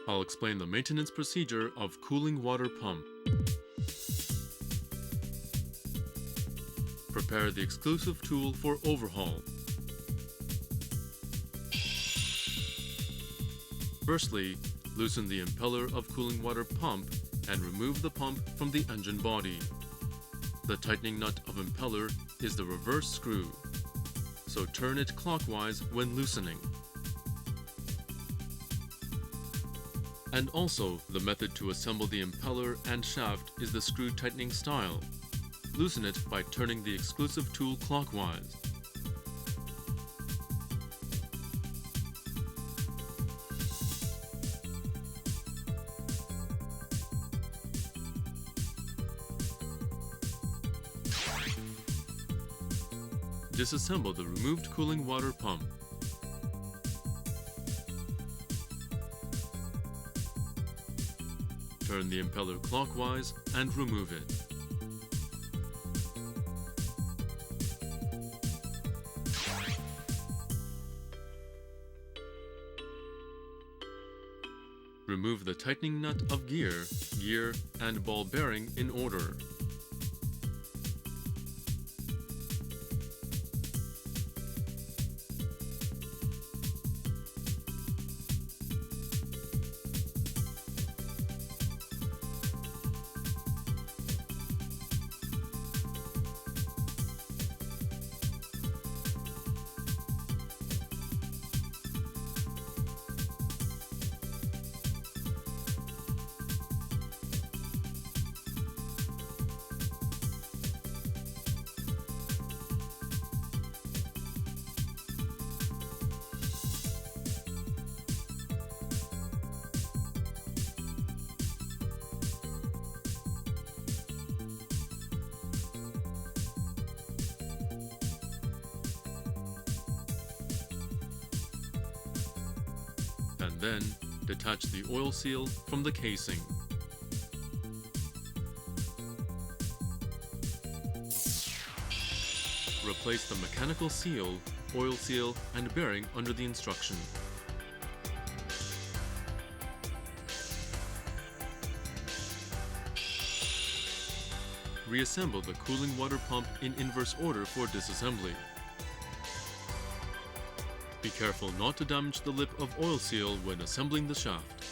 I'll explain the maintenance procedure of cooling water pump. Prepare the exclusive tool for overhaul. Firstly, loosen the impeller of cooling water pump and remove the pump from the engine body. The tightening nut of impeller is the reverse screw, so turn it clockwise when loosening. And also, the method to assemble the impeller and shaft is the screw tightening style. Loosen it by turning the exclusive tool clockwise. Disassemble the removed cooling water pump. Turn the impeller clockwise and remove it. Remove the tightening nut of gear, and ball bearing in order. And then, detach the oil seal from the casing. Replace the mechanical seal, oil seal, and bearing under the instruction. Reassemble the cooling water pump in inverse order for disassembly. Be careful not to damage the lip of oil seal when assembling the shaft.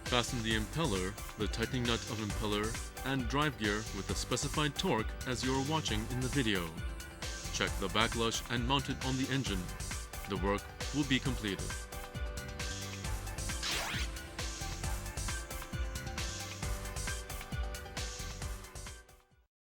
Fasten the impeller, the tightening nut of impeller, and drive gear with the specified torque as you are watching in the video. Check the backlash and mount it on the engine. The work will be completed.